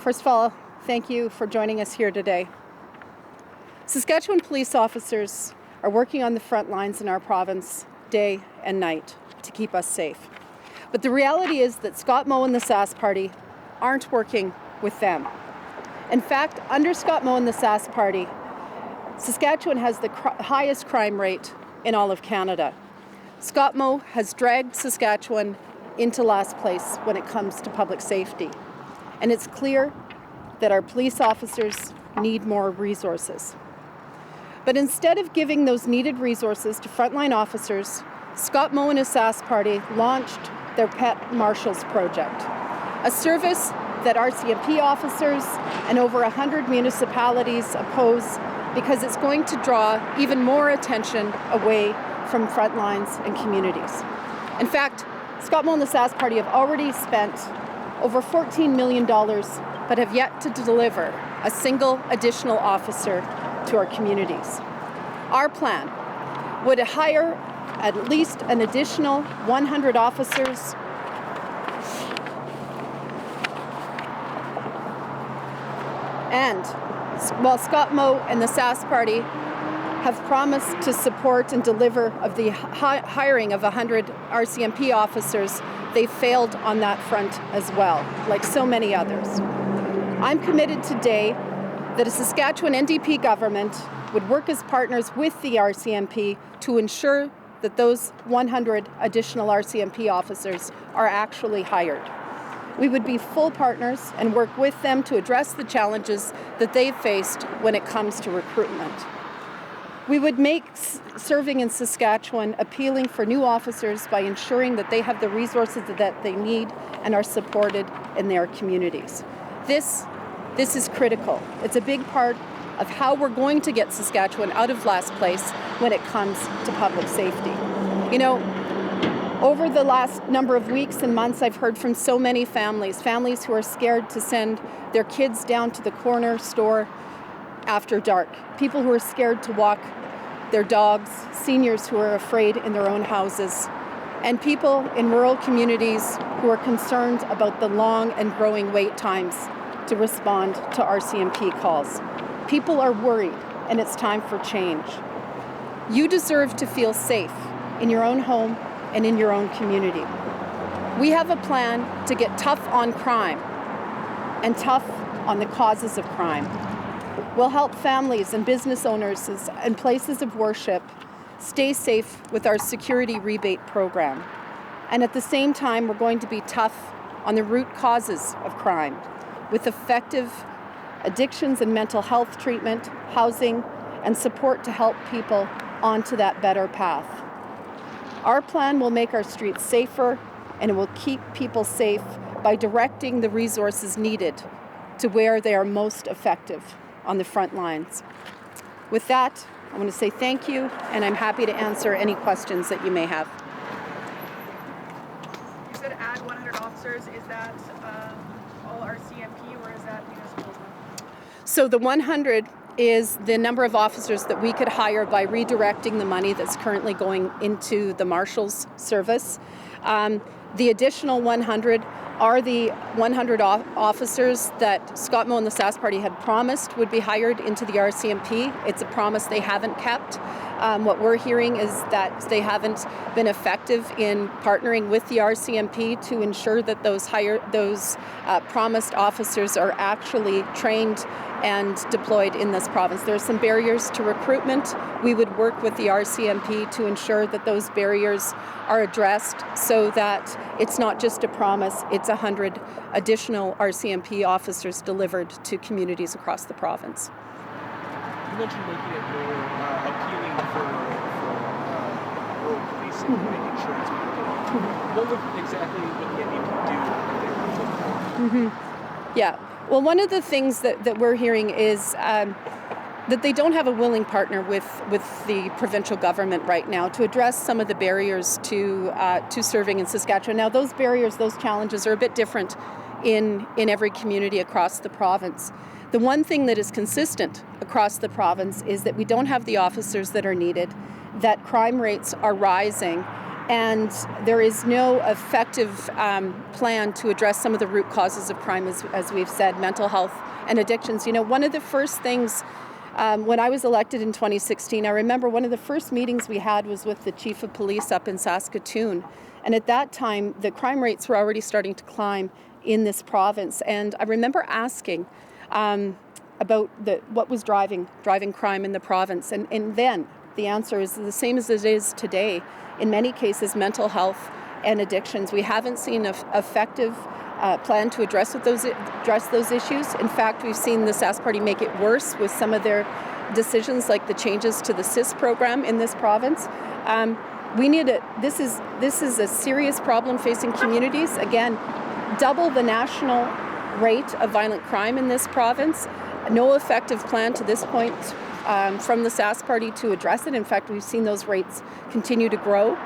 First of all, thank you for joining us here today. Saskatchewan police officers are working on the front lines in our province day and night to keep us safe. But the reality is that Scott Moe and the Sask Party aren't working with them. In fact, under Scott Moe and the Sask Party, Saskatchewan has the highest crime rate in all of Canada. Scott Moe has dragged Saskatchewan into last place when it comes to public safety. And it's clear that our police officers need more resources. But instead of giving those needed resources to frontline officers, Scott Moe and his Sask Party launched their Pet Marshals Project, a service that RCMP officers and over 100 municipalities oppose because it's going to draw even more attention away from front lines and communities. In fact, Scott Moe and the Sask Party have already spent over $14 million, but have yet to deliver a single additional officer to our communities. Our plan would hire at least an additional 100 officers and while Scott Moe and the Sask Party have promised to support and deliver of the hiring of 100 RCMP officers, they failed on that front as well, like so many others. I'm committed today that a Saskatchewan NDP government would work as partners with the RCMP to ensure that those 100 additional RCMP officers are actually hired. We would be full partners and work with them to address the challenges that they've faced when it comes to recruitment. We would make serving in Saskatchewan appealing for new officers by ensuring that they have the resources that they need and are supported in their communities. This is critical. It's a big part of how we're going to get Saskatchewan out of last place when it comes to public safety. You know, over the last number of weeks and months, I've heard from so many families who are scared to send their kids down to the corner store after dark, people who are scared to walk their dogs, seniors who are afraid in their own houses, and people in rural communities who are concerned about the long and growing wait times to respond to RCMP calls. People are worried, and it's time for change. You deserve to feel safe in your own home and in your own community. We have a plan to get tough on crime and tough on the causes of crime. We'll help families and business owners and places of worship stay safe with our security rebate program. And at the same time, we're going to be tough on the root causes of crime with effective addictions and mental health treatment, housing, and support to help people onto that better path. Our plan will make our streets safer, and it will keep people safe by directing the resources needed to where they are most effective on the front lines. With that, I want to say thank you, and I'm happy to answer any questions that you may have. You said add 100 officers. Is that all RCMP or is that municipal? So the 100 is the number of officers that we could hire by redirecting the money that's currently going into the Marshals Service. The additional 100 are the 100 officers that Scott Moe and the Sask Party had promised would be hired into the RCMP. It's a promise they haven't kept. What we're hearing is that they haven't been effective in partnering with the RCMP to ensure that those promised officers are actually trained and deployed in this province. There are some barriers to recruitment. We would work with the RCMP to ensure that those barriers are addressed so that it's not just a promise, it's 100 additional RCMP officers delivered to communities across the province. You mentioned making it more appealing for rural policing and making sure it's more. What would exactly the NDP do? Yeah. Well, one of the things that we're hearing is that they don't have a willing partner with the provincial government right now to address some of the barriers to serving in Saskatchewan. Now, those barriers, those challenges are a bit different in every community across the province. The one thing that is consistent across the province is that we don't have the officers that are needed, that crime rates are rising, and there is no effective plan to address some of the root causes of crime, as we've said, mental health and addictions. One of the first things when I was elected in 2016, I remember one of the first meetings we had was with the chief of police up in Saskatoon. And at that time, the crime rates were already starting to climb in this province. And I remember asking about what was driving crime in the province. And then the answer is the same as it is today. In many cases, mental health and addictions. We haven't seen an effective plan to address those issues. In fact, we've seen the Sask Party make it worse with some of their decisions, like the changes to the CIS program in this province. This is a serious problem facing communities. Again, double the national rate of violent crime in this province. No effective plan to this point from the Sask Party to address it. In fact, we've seen those rates continue to grow.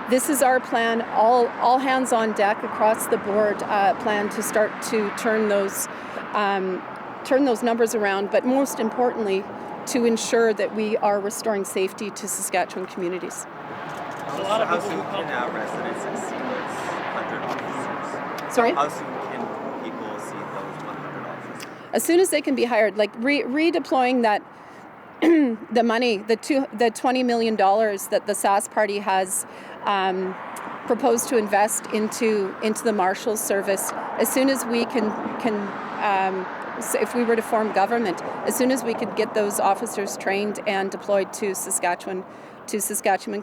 This is our plan, all hands on deck across the board plan to start to turn those numbers around, but most importantly, to ensure that we are restoring safety to Saskatchewan communities. How soon can residents see those 100 officers? Sorry? How soon can people see those 100 officers? As soon as they can be hired, like redeploying that the money, the $20 million that the Sask Party has proposed to invest into the Marshals Service. As soon as we can if we were to form government, as soon as we could get those officers trained and deployed to Saskatchewan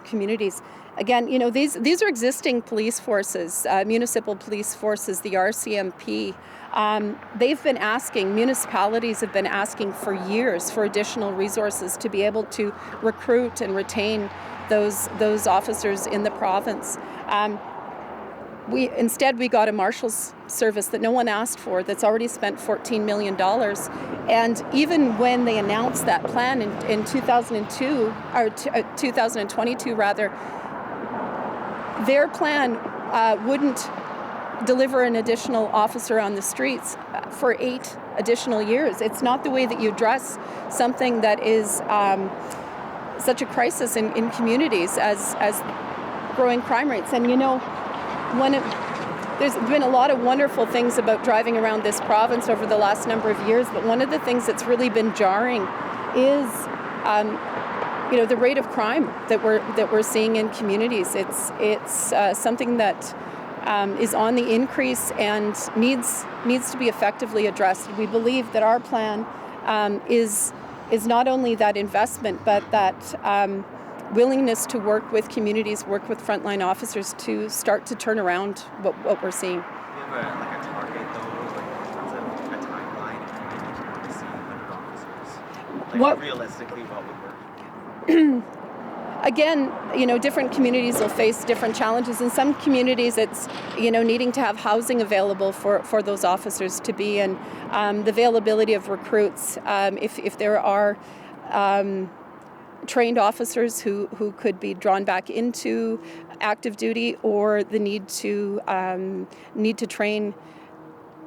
communities. Again, these are existing police forces, municipal police forces, the RCMP. Municipalities have been asking for years for additional resources to be able to recruit and retain those officers in the province. Instead we got a Marshals Service that no one asked for, that's already spent $14 million. And even when they announced that plan in 2002, or 2022 rather, their plan wouldn't deliver an additional officer on the streets for 8 additional years. It's not the way that you address something that is such a crisis in communities as growing crime rates. And there's been a lot of wonderful things about driving around this province over the last number of years, but one of the things that's really been jarring is the rate of crime that we're seeing in communities. It's something that is on the increase and needs to be effectively addressed. We believe that our plan is not only that investment, but that willingness to work with communities, work with frontline officers to start to turn around what we're seeing. Do you have a target though, in terms of a timeline if you want to see 100 officers? Realistically, what would work? Again, different communities will face different challenges. In some communities, it's, needing to have housing available for those officers to be, and the availability of recruits. If there are trained officers who could be drawn back into active duty, or the need to train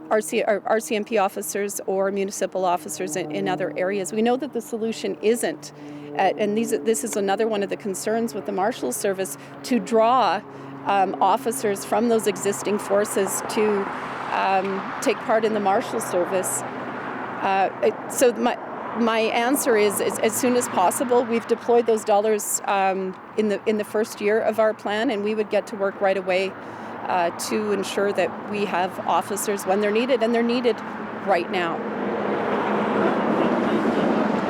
RCMP officers or municipal officers in other areas. We know that the solution isn't, and this is another one of the concerns with the Marshals Service, to draw officers from those existing forces to take part in the Marshals Service. So my answer is as soon as possible. We've deployed those dollars in the first year of our plan, and we would get to work right away to ensure that we have officers when they're needed, and they're needed right now.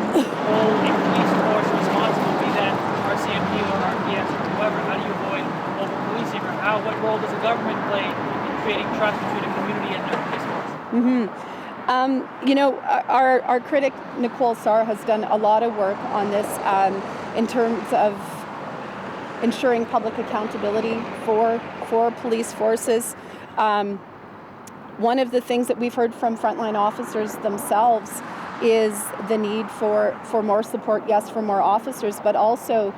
Police force responsible, be that RCMP or RPS or whoever, how do you avoid over-policing, or what role does the government play in creating trust between the community and their police force? Our critic Nicole Sarr has done a lot of work on this in terms of ensuring public accountability for police forces. One of the things that we've heard from frontline officers themselves is the need for more support, yes, for more officers, but also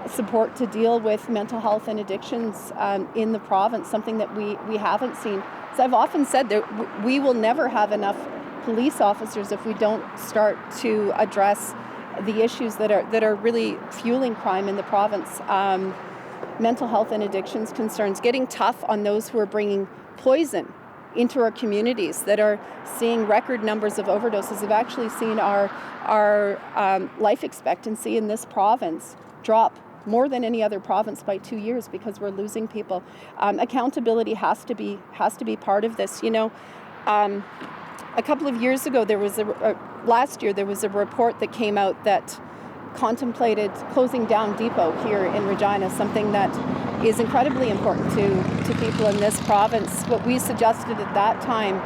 support to deal with mental health and addictions in the province, something that we haven't seen. So I've often said that we will never have enough police officers if we don't start to address the issues that are really fueling crime in the province. mental health and addictions concerns, getting tough on those who are bringing poison into our communities, that are seeing record numbers of overdoses, have actually seen our life expectancy in this province drop more than any other province by 2 years because we're losing people. Accountability has to be part of this. A couple of years ago, last year there was a report that came out that contemplated closing down Depot here in Regina, something that is incredibly important to people in this province. What we suggested at that time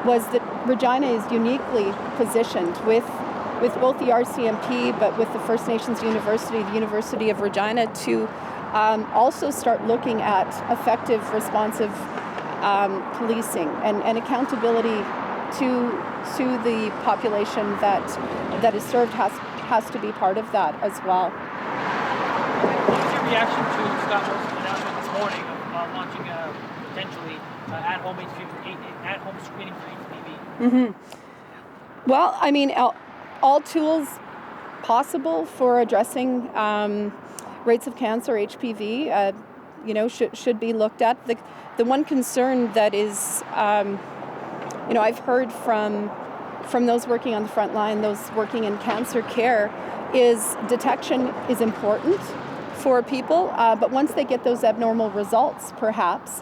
was that Regina is uniquely positioned with both the RCMP, but with the First Nations University, the University of Regina, to also start looking at effective, responsive policing and accountability to the population that is served has to be part of that as well. What was your reaction to Scott Morrison's announcement this morning of launching potentially at-home screening for HPV? Mm-hmm. Well, I mean, all tools possible for addressing rates of cancer, HPV, should be looked at. The one concern that is, I've heard from those working on the front line, those working in cancer care, is detection is important for people, but once they get those abnormal results, perhaps,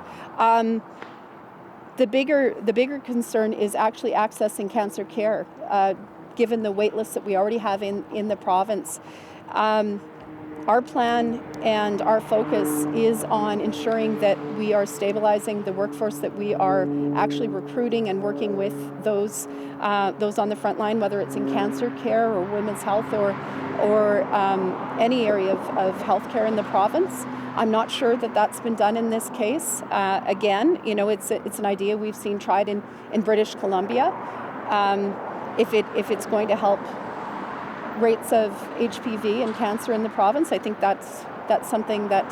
the bigger concern is actually accessing cancer care, given the wait lists that we already have in the province. Our plan and our focus is on ensuring that we are stabilizing the workforce, that we are actually recruiting and working with those on the front line, whether it's in cancer care or women's health or any area of healthcare in the province. I'm not sure that that's been done in this case. Again, it's an idea we've seen tried in British Columbia. If it's going to help rates of HPV and cancer in the province, I think that's something that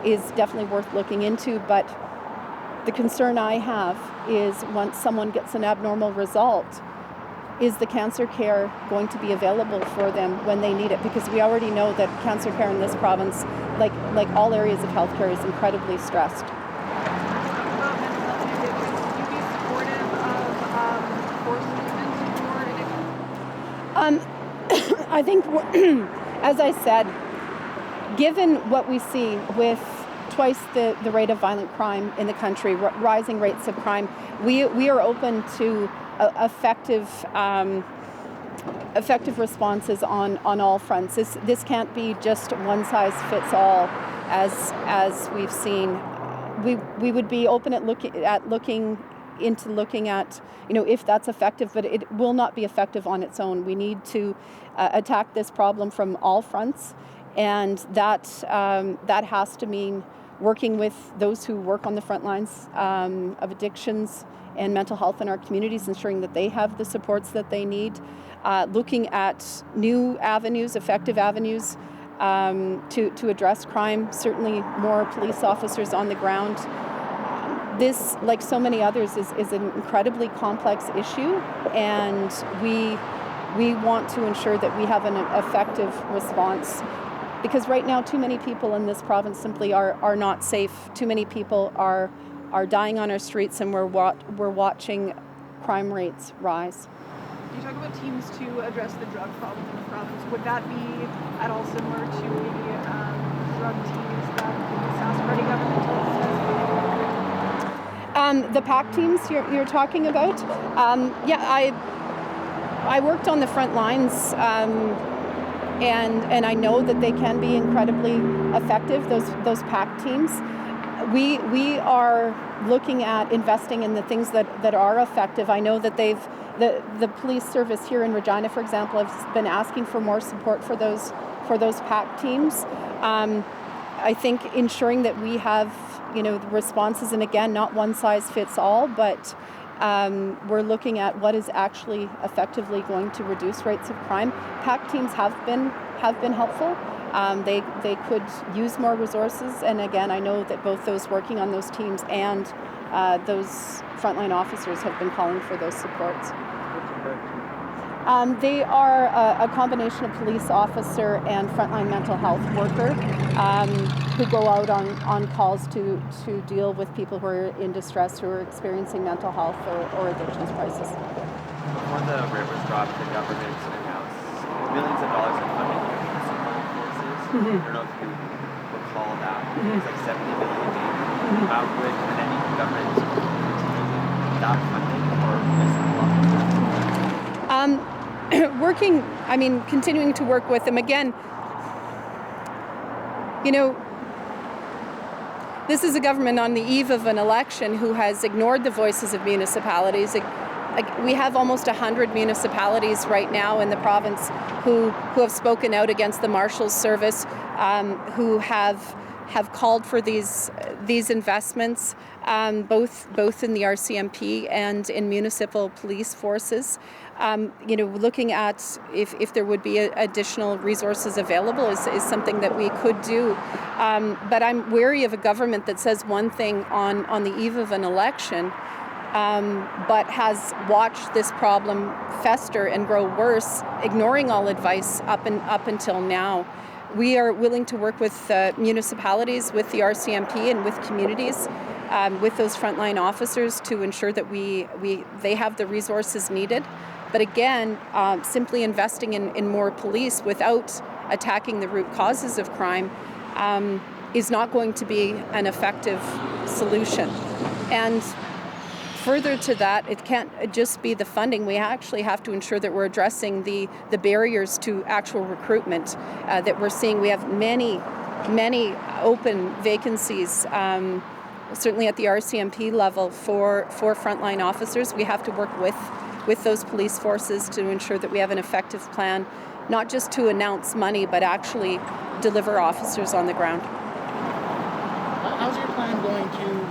is definitely worth looking into. But the concern I have is once someone gets an abnormal result, is the cancer care going to be available for them when they need it? Because we already know that cancer care in this province, like all areas of healthcare, is incredibly stressed. About mental health and addictions, would you be supportive of forced treatment for addiction? I think, as I said, given what we see with twice the rate of violent crime in the country, rising rates of crime, we are open to effective responses on all fronts. This can't be just one size fits all, as we've seen. We would be open at looking at if that's effective, but it will not be effective on its own. We need to attack this problem from all fronts, and that has to mean working with those who work on the front lines of addictions and mental health in our communities, ensuring that they have the supports that they need, looking at new avenues, effective avenues to address crime, certainly more police officers on the ground. This, like so many others, is an incredibly complex issue, and we want to ensure that we have an effective response. Because right now, too many people in this province simply are not safe. Too many people are dying on our streets, and we're watching crime rates rise. You talk about teams to address the drug problem in the province. Would that be at all similar to the drug teams that the Sask Party government has? The PAC teams you're talking about? I worked on the front lines, and I know that they can be incredibly effective, those PAC teams. We are looking at investing in the things that are effective. I know that the police service here in Regina, for example, has been asking for more support for those PAC teams. I think ensuring that we have the responses, and again, not one size fits all, but we're looking at what is actually effectively going to reduce rates of crime. PAC teams have been helpful. They could use more resources, and again, I know that both those working on those teams and those frontline officers have been calling for those supports. They are a combination of police officer and frontline mental health worker who go out on calls to deal with people who are in distress, who are experiencing mental health or addictions crisis. Before the rivers dropped, the government announced millions of dollars in funding for municipal forces. I don't know if you recall that. It was like 70 million maybe. How would any government continue that funding or miss a lot? Continuing to work with them again. This is a government on the eve of an election who has ignored the voices of municipalities. We have almost 100 municipalities right now in the province who have spoken out against the Marshals Service, who have called for these investments, both in the RCMP and in municipal police forces. Looking at if there would be additional resources available is something that we could do. But I'm wary of a government that says one thing on the eve of an election, but has watched this problem fester and grow worse, ignoring all advice up until now. We are willing to work with municipalities, with the RCMP, and with communities, with those frontline officers to ensure that they have the resources needed. But again, simply investing in more police without attacking the root causes of crime is not going to be an effective solution. And further to that, it can't just be the funding. We actually have to ensure that we're addressing the barriers to actual recruitment that we're seeing. We have many open vacancies, certainly at the RCMP level for frontline officers. We have to work with those police forces to ensure that we have an effective plan, not just to announce money, but actually deliver officers on the ground. How's your plan going to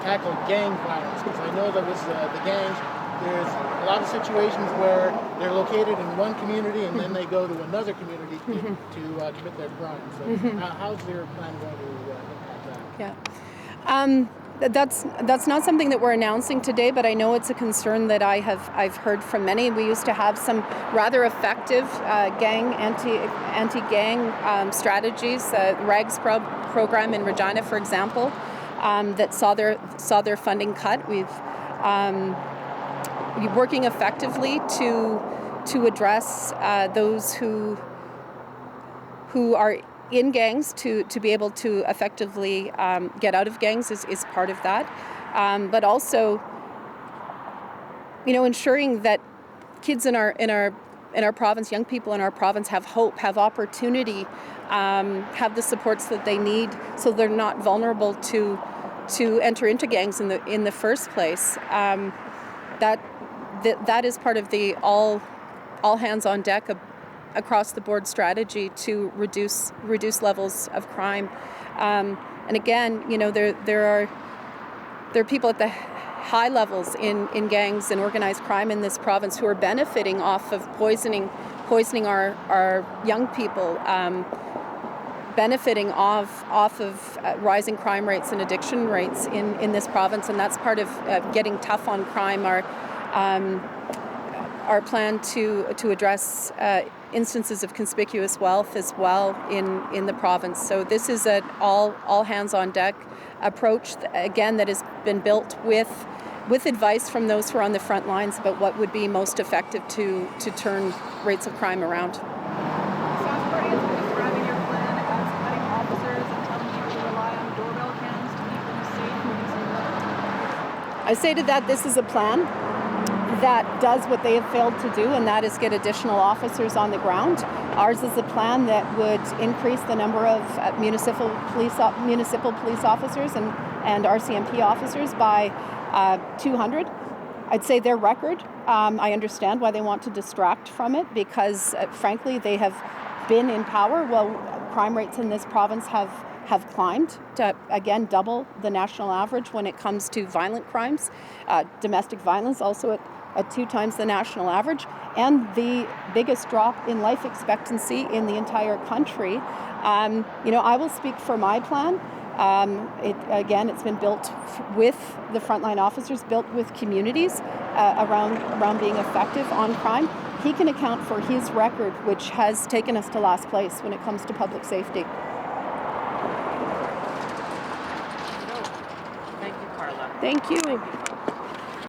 tackle gang violence? Because I know that with the gangs, there's a lot of situations where they're located in one community and then they go to another community to commit their crimes. So how's your plan going to impact that? Yeah. That's not something that we're announcing today, but I know it's a concern that I've heard from many. We used to have some rather effective anti-gang strategies. RAGS program in Regina, for example, that saw their funding cut. We've working effectively to address those who are in gangs to be able to effectively get out of gangs is part of that, but also, ensuring that kids in our province, young people in our province, have hope, have opportunity, have the supports that they need, so they're not vulnerable to enter into gangs in the first place. That is part of the all hands on deck across the board strategy to reduce levels of crime. And again, there are people at the high levels in gangs and organized crime in this province who are benefiting off of poisoning our young people, benefiting off of rising crime rates and addiction rates in this province, and that's part of getting tough on crime. Our plan to address instances of conspicuous wealth as well in the province. So this is an all hands on deck approach, again, that has been built with advice from those who are on the front lines about what would be most effective to turn rates of crime around. Sounds pretty as describing your plan as cutting officers and telling people to rely on doorbell cams to keep them safe when you see that. I say to that, this is a plan that does what they have failed to do, and that is get additional officers on the ground. Ours is a plan that would increase the number of municipal police officers and RCMP officers by 200. I'd say their record. I understand why they want to distract from it, because frankly they have been in power while crime rates in this province have climbed to, again, double the national average when it comes to violent crimes. Domestic violence also at 2 times the national average, and the biggest drop in life expectancy in the entire country. I will speak for my plan. It's been built with the frontline officers, built with communities, around being effective on crime, he can account for his record, which has taken us to last place when it comes to public safety. Thank you, Carla. Thank you. Thank you.